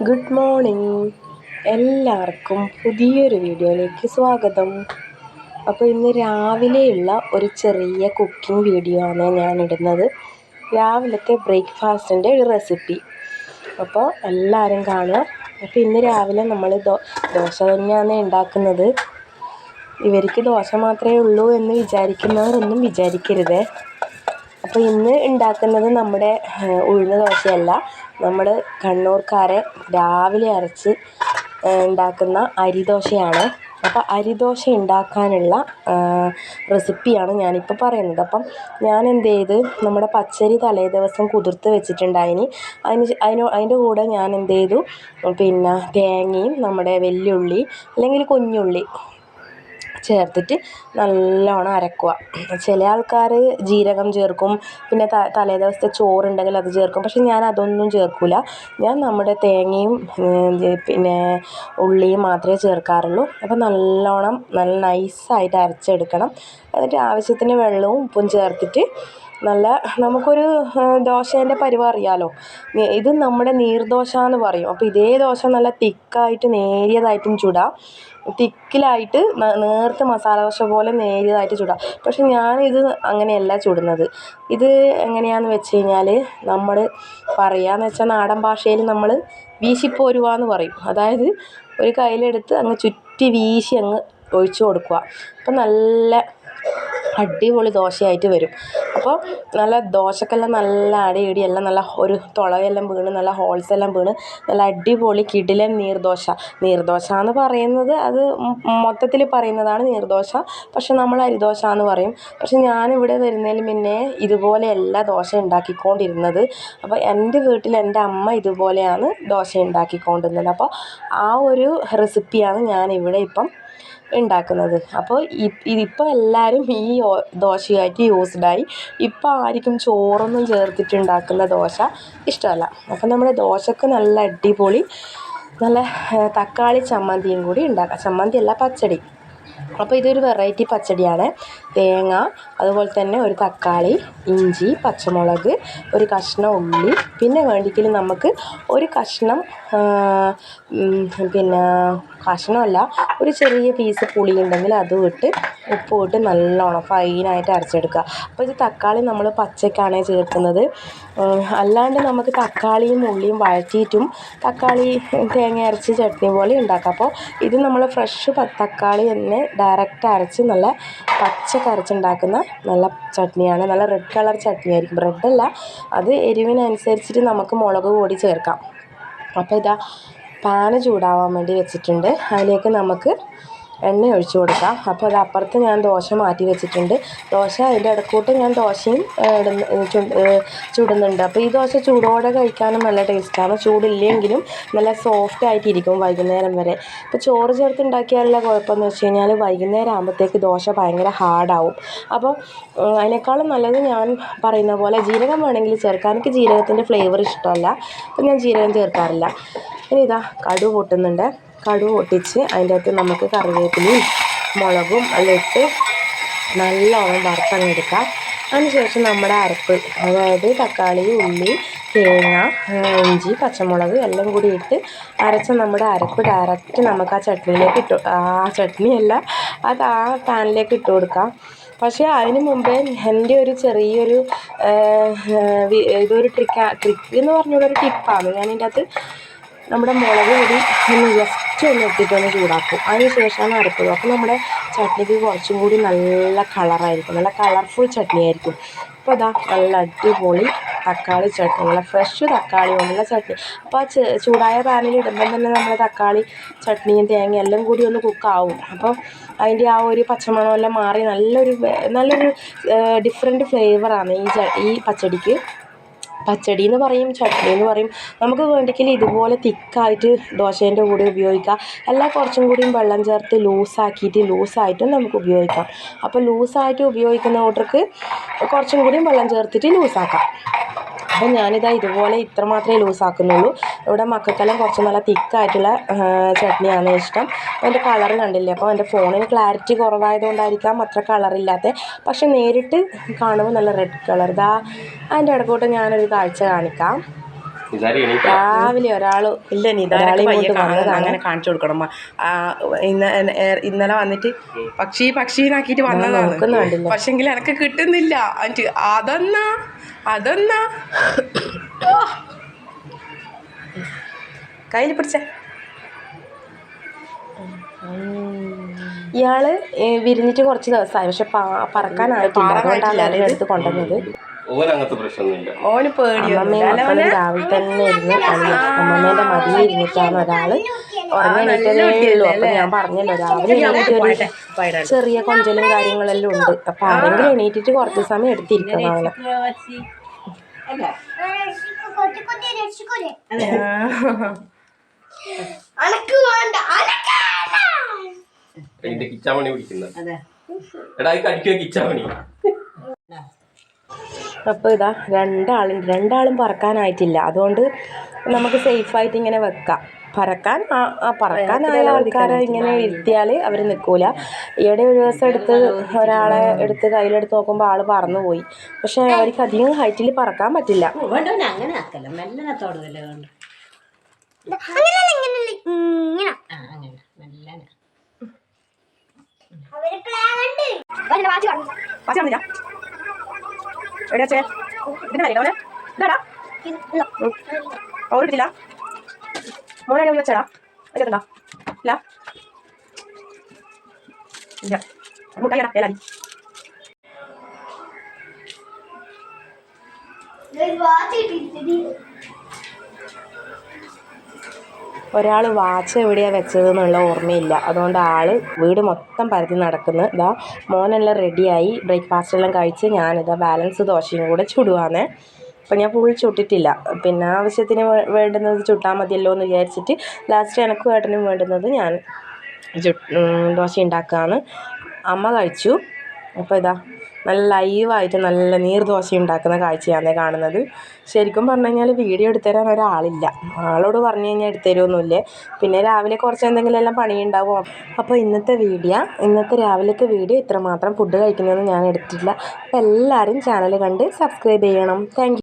Good morning. എല്ലാവർക്കും പുതിയൊരു വീഡിയോയിലേക്ക് സ്വാഗതം. അപ്പോൾ ഇന്ന് രാവിലെയുള്ള ഒരു ചെറിയ കുക്കിംഗ് വീഡിയോ ആണ് ഞാൻ ഇടുന്നത്. രാവിലത്തെ ബ്രേക്ക്ഫാസ്റ്റിൻ്റെ ഒരു റെസിപ്പി. അപ്പോൾ എല്ലാവരും കാണുക. അപ്പോൾ ഇന്ന് രാവിലെ നമ്മൾ ദോശ തന്നെയാണ് ഉണ്ടാക്കുന്നത്. ഇവർക്ക് ദോശ മാത്രമേ ഉള്ളൂ എന്ന് വിചാരിക്കുന്നവരൊന്നും വിചാരിക്കരുത്. അപ്പോൾ ഇന്ന് ഉണ്ടാക്കുന്നത് നമ്മുടെ ഉഴുന്ന ദോശയല്ല, നമ്മൾ കണ്ണൂർക്കാരെ രാവിലെ അരച്ച് ഉണ്ടാക്കുന്ന അരിദോശയാണ്. അപ്പോൾ അരിദോശ ഉണ്ടാക്കാനുള്ള റെസിപ്പിയാണ് ഞാനിപ്പോൾ പറയുന്നത്. അപ്പം ഞാൻ എന്ത് ചെയ്ത്, നമ്മുടെ പച്ചരി തലേ ദിവസം കുതിർത്ത് വെച്ചിട്ടുണ്ടായിന്. അതിൻ്റെ കൂടെ ഞാൻ എന്ത് ചെയ്തു, പിന്നെ തേങ്ങയും നമ്മുടെ വെല്ലുള്ളി അല്ലെങ്കിൽ കുഞ്ഞുള്ളി ചേർത്തിട്ട് നല്ലോണം അരക്കുക. ചില ആൾക്കാർ ജീരകം ചേർക്കും, പിന്നെ തലേ ദിവസത്തെ ചോറുണ്ടെങ്കിൽ അത് ചേർക്കും. പക്ഷെ ഞാൻ അതൊന്നും ചേർക്കില്ല. ഞാൻ നമ്മുടെ തേങ്ങയും പിന്നെ ഉള്ളിയും മാത്രമേ ചേർക്കാറുള്ളൂ. അപ്പോൾ നല്ലോണം നല്ല നൈസായിട്ട് അരച്ചെടുക്കണം. എന്നിട്ട് ആവശ്യത്തിന് വെള്ളവും ഉപ്പും ചേർത്തിട്ട് നമുക്കൊരു ദോശേൻ്റെ പരുവം അറിയാമല്ലോ. ഇത് നമ്മുടെ നീർദോശ എന്ന് പറയും. അപ്പോൾ ഇതേ ദോശ നല്ല തിക്കായിട്ട് നേരിയതായിട്ടും ചുടാം, തിക്കിലായിട്ട് നേർത്ത മസാല ദോശ പോലെ നേരിയതായിട്ട് ചുടാം. പക്ഷെ ഞാനിത് അങ്ങനെയല്ല ചുടുന്നത്. ഇത് എങ്ങനെയാണെന്ന് വെച്ച് കഴിഞ്ഞാൽ, നമ്മൾ പറയാന്ന് വെച്ചാൽ നാടൻ ഭാഷയിൽ നമ്മൾ വീശിപ്പോരുവാന്ന് പറയും. അതായത് ഒരു കയ്യിലെടുത്ത് അങ്ങ് ചുറ്റി വീശി അങ്ങ് ഒഴിച്ചു കൊടുക്കുക. അപ്പോൾ നല്ല അടിപൊളി ദോശയായിട്ട് വരും. അപ്പോൾ നല്ല ദോശക്കെല്ലാം നല്ല അടിയിടി എല്ലാം നല്ല ഒരു തുളയെല്ലാം വീണ് നല്ല ഹോൾസ് എല്ലാം വീണ് നല്ല അടിപൊളി കിടിലൻ നീർദോശ എന്ന് പറയുന്നത്, അത് മൊത്തത്തിൽ പറയുന്നതാണ് നീർദോശ. പക്ഷെ നമ്മൾ അരിദോശ എന്ന് പറയും. പക്ഷെ ഞാനിവിടെ വരുന്നതിന് മുന്നേ ഇതുപോലെയല്ല ദോശ ഉണ്ടാക്കിക്കൊണ്ടിരുന്നത്. അപ്പോൾ എൻ്റെ വീട്ടിൽ എൻ്റെ അമ്മ ഇതുപോലെയാണ് ദോശ ഉണ്ടാക്കിക്കൊണ്ടിരുന്നത്. അപ്പോൾ ആ ഒരു റെസിപ്പിയാണ് ഞാനിവിടെ ഇപ്പം ഉണ്ടാക്കുന്നത്. അപ്പോൾ ഇതിപ്പോൾ എല്ലാവരും ഈ ദോശയായിട്ട് യൂസ്ഡായി. ഇപ്പോൾ ആർക്കും ചോറൊന്നും ചേർത്തിട്ട് ഉണ്ടാക്കുന്ന ദോശ ഇഷ്ടമല്ല. അപ്പോൾ നമ്മുടെ ദോശക്ക് നല്ല അടിപൊളി നല്ല തക്കാളി ചമ്മന്തിയും കൂടി ഉണ്ടാക്കാം. ചമ്മന്തിയല്ല, പച്ചടി. അപ്പോൾ ഇതൊരു വെറൈറ്റി പച്ചടിയാണ്. തേങ്ങ, അതുപോലെ തന്നെ ഒരു തക്കാളി, ഇഞ്ചി, പച്ചമുളക്, ഒരു കഷ്ണം ഉള്ളി, പിന്നെ വേണ്ടിക്കൽ നമുക്ക് ഒരു കഷ്ണം പിന്നെ കഷ്ണമല്ല, ഒരു ചെറിയ പീസ് പുളി ഉണ്ടെങ്കിൽ അതും ഇട്ട് ഉപ്പും ഇട്ട് നല്ലോണം ഫൈനായിട്ട് അരച്ചെടുക്കുക. അപ്പോൾ ഇത് തക്കാളി നമ്മൾ പച്ചക്കാണ് ചേർക്കുന്നത്. അല്ലാണ്ട് നമുക്ക് തക്കാളിയും ഉള്ളിയും വഴറ്റിയിട്ടും തക്കാളി തേങ്ങ അരച്ച് ചട്നി പോലെ ഉണ്ടാക്കാം. അപ്പോൾ ഇത് നമ്മൾ ഫ്രഷ് തക്കാളി തന്നെ ഡയറക്റ്റ് അരച്ച് നല്ല പച്ചക്ക് അരച്ചുണ്ടാക്കുന്ന നല്ല ചട്നിയാണ്. നല്ല റെഡ് കളർ ചട്നി ആയിരിക്കും. റെഡല്ല, അത് എരിവിനനുസരിച്ചിട്ട് നമുക്ക് മുളക് പൊടി ചേർക്കാം. അപ്പോൾ ഇതാ പാന് ചൂടാവാൻ വേണ്ടി വെച്ചിട്ടുണ്ട്. അതിലേക്ക് നമുക്ക് എണ്ണ ഒഴിച്ചു കൊടുക്കാം. അപ്പോൾ അത് അപ്പുറത്ത് ഞാൻ ദോശ മാറ്റി വെച്ചിട്ടുണ്ട്. ദോശ അതിൻ്റെ ഇടക്കൂട്ട് ഞാൻ ദോശയും ചുടുന്നുണ്ട്. അപ്പോൾ ഈ ദോശ ചൂടോടെ കഴിക്കാനും നല്ല ടേസ്റ്റാണ്. ചൂടില്ലെങ്കിലും നല്ല സോഫ്റ്റ് ആയിട്ടിരിക്കും വൈകുന്നേരം വരെ. ഇപ്പോൾ ചോറ് ചേർത്ത് ഉണ്ടാക്കിയാലുള്ള കുഴപ്പമെന്ന് വെച്ച് കഴിഞ്ഞാൽ വൈകുന്നേരം ആകുമ്പോഴത്തേക്ക് ദോശ ഭയങ്കര ഹാർഡാവും. അപ്പോൾ അതിനേക്കാളും നല്ലത് ഞാൻ പറയുന്ന പോലെ ജീരകം വേണമെങ്കിൽ ചേർക്കാം. എനിക്ക് ജീരകത്തിൻ്റെ ഫ്ലേവർ ഇഷ്ടമല്ല, അപ്പോൾ ഞാൻ ജീരകം ചേർക്കാറില്ല. ഇനി ഇതാ കടുക് പൊട്ടുന്നുണ്ട്. കടുക് പൊട്ടിച്ച് അതിൻ്റെ അകത്ത് നമുക്ക് കറിവേപ്പിലയും മുളകും എല്ലാം ഇട്ട് നല്ലോണം വറുത്തങ്ങെടുക്കാം. അതിനുശേഷം നമ്മുടെ അരപ്പ്, അതായത് തക്കാളി, ഉള്ളി, തേങ്ങ, ഇഞ്ചി, പച്ചമുളക് എല്ലാം കൂടി ഇട്ട് അരച്ച നമ്മുടെ അരപ്പ് ഡയറക്റ്റ് നമുക്ക് ആ ചട്നിയിലേക്ക് അത് ആ പാനിലേക്ക് ഇട്ട് കൊടുക്കാം. പക്ഷേ അതിന് മുമ്പേ എൻ്റെ ഒരു ചെറിയൊരു ഇതൊരു ട്രിക്ക് എന്ന് പറഞ്ഞുള്ളൊരു ടിപ്പാണ്. ഞാനിതിൻ്റെ അകത്ത് നമ്മുടെ മുളക് പൊടി ഒന്ന് ജസ്റ്റ് ഒന്ന് ഇട്ടിട്ടൊന്ന് ചൂടാക്കും. അതിന് ശേഷമാണ് അരപ്പത്. അപ്പോൾ നമ്മുടെ ചട്നിക്ക് കുറച്ചും കൂടി നല്ല കളറായിരിക്കും, നല്ല കളർഫുൾ ചട്നി ആയിരിക്കും. അപ്പോൾ അതാ നല്ല അടിപൊളി തക്കാളി ചട്നി, നല്ല ഫ്രഷ് തക്കാളി കൊണ്ടുള്ള ചട്നി. അപ്പോൾ ആ ചൂടായ പാനിൽ ഇടുമ്പം തന്നെ നമ്മുടെ തക്കാളി ചട്നിയും തേങ്ങയും എല്ലാം കൂടി ഒന്ന് കുക്കാവും. അപ്പം അതിൻ്റെ ആ ഒരു പച്ചമണമെല്ലാം മാറി നല്ലൊരു ഡിഫറെൻറ്റ് ഫ്ലേവറാണ് ഈ പച്ചടിക്ക്. പച്ചടി എന്ന് പറയും, ചട്നി എന്ന് പറയും. നമുക്ക് വേണ്ടിക്കൽ ഇതുപോലെ തിക്കായിട്ട് ദോശേൻ്റെ കൂടെ ഉപയോഗിക്കാം. അല്ല കുറച്ചും കൂടിയും വെള്ളം ചേർത്ത് ലൂസായിട്ടും നമുക്ക് ഉപയോഗിക്കാം. അപ്പോൾ ലൂസായിട്ട് ഉപയോഗിക്കുന്ന കൂട്ടർക്ക് കുറച്ചും കൂടിയും വെള്ളം ചേർത്തിട്ട് ലൂസാക്കാം. അപ്പോൾ ഞാനിതാ ഇതുപോലെ ഇത്ര മാത്രമേ ലൂസാക്കുന്നുള്ളൂ. ഇവിടെ മക്കൾക്കെല്ലാം കുറച്ച് നല്ല തിക്കായിട്ടുള്ള ചട്നിയാണ് ഇഷ്ടം. അതിൻ്റെ കളർ കണ്ടില്ലേ. അപ്പോൾ എൻ്റെ ഫോണിന് ക്ലാരിറ്റി കുറവായതുകൊണ്ടായിരിക്കാം അത്ര കളറില്ലാത്ത. പക്ഷെ നേരിട്ട് കാണുമ്പോൾ നല്ല റെഡ് കളർ. അതിൻ്റെ ഇടയ്ക്കോട്ട് ഞാനൊരു കാഴ്ച കാണിക്കാം. രാവിലെ ഒരാൾ ഇല്ല ഒരാളെയും കൊണ്ട് അങ്ങനെ കാണിച്ചു കൊടുക്കണം. ഇന്നലെ വന്നിട്ട് പക്ഷീനാക്കിയിട്ട് വന്നതാണ്. പക്ഷെങ്കിൽ എനിക്ക് കിട്ടുന്നില്ല. അതെന്നാ കയ്യിൽ പിടിച്ച ഇയാള് വിരിഞ്ഞിട്ട് കുറച്ച് ദിവസമായി, പക്ഷെ പറക്കാനായിട്ടില്ല. അതുകൊണ്ടാണ് അവരുടെ അടുത്ത് കൊണ്ടുവന്നത്. ഓന് പേടിയോ രാവിലെ തന്നെ ഇരുന്ന് അമ്മമ്മേന്റെ മടിയിൽ ഇരുന്നിട്ടാണ് ഒരാള് ഉറങ്ങിയിട്ടേ ഉള്ളൂ. അപ്പൊ ഞാൻ പറഞ്ഞല്ലോ, രാവിലെ എണീറ്റ് ഒരു ചെറിയ കൊഞ്ചലും കാര്യങ്ങളെല്ലാം ഉണ്ട്. അപ്പൊ ആരെങ്കിലും എണീറ്റിട്ട് കുറച്ച് സമയം എടുത്തിരിക്കണം അവനെ. അപ്പോൾ ഇതാ രണ്ടാളും പറക്കാനായിട്ടില്ല. അതുകൊണ്ട് നമുക്ക് സേഫായിട്ട് ഇങ്ങനെ വെക്കാം. പറക്കാനായ ആൾക്കാരെ ഇങ്ങനെ ഇരുത്തിയാൽ അവർ നിൽക്കൂല. ഈയിടെ ഒരു ദിവസം ഒരാളെ എടുത്ത് കയ്യിലെടുത്ത് നോക്കുമ്പോൾ ആൾ പറന്നുപോയി. പക്ഷെ അവർക്ക് അധികം ഹൈറ്റിൽ പറക്കാൻ പറ്റില്ല. മോനെ വെച്ചടാ വെച്ചിട്ടുണ്ടോ? ഇല്ല മുട്ടയടാ എല്ലാവരും. ഒരാൾ വാച്ച് എവിടെയാണ് വെച്ചതെന്നുള്ള ഓർമ്മയില്ല. അതുകൊണ്ട് ആൾ വീട് മൊത്തം പരത്തി നടക്കുന്നു. ഇതാ മോനെല്ലാം റെഡിയായി, ബ്രേക്ക്ഫാസ്റ്റ് എല്ലാം കഴിച്ച് ഞാനിതാ ബാലൻസ് ദോശയും കൂടെ ചുടുവാന്നേ. അപ്പം ഞാൻ ഫുൾ ചുട്ടിട്ടില്ല, പിന്നെ ആവശ്യത്തിന് വേണ്ടുന്നത് ചുട്ടാൽ മതിയല്ലോ എന്ന് വിചാരിച്ചിട്ട് ലാസ്റ്റ് എനക്കും ഏട്ടനും വേണ്ടുന്നത് ഞാൻ ദോശ ഉണ്ടാക്കുകയാണ്. അമ്മ കഴിച്ചു. അപ്പോൾ ഇതാ നല്ല ലൈവായിട്ട് നല്ല നീർദോശ ഉണ്ടാക്കുന്ന കാഴ്ചയാണ് കാണുന്നത്. ശരിക്കും പറഞ്ഞു കഴിഞ്ഞാൽ വീഡിയോ എടുത്തുതരാൻ ഒരാളില്ല. ആളോട് പറഞ്ഞു കഴിഞ്ഞാൽ എടുത്തുതരുമൊന്നുമില്ലേ. പിന്നെ രാവിലെ കുറച്ച് എന്തെങ്കിലും എല്ലാം പണിയുണ്ടാവും. അപ്പോൾ ഇന്നത്തെ രാവിലത്തെ വീഡിയോ ഇത്രമാത്രം. ഫുഡ് കഴിക്കുന്നതൊന്നും ഞാൻ എടുത്തിട്ടില്ല. അപ്പോൾ എല്ലാവരും ചാനൽ കണ്ട് സബ്സ്ക്രൈബ് ചെയ്യണം. Thank you.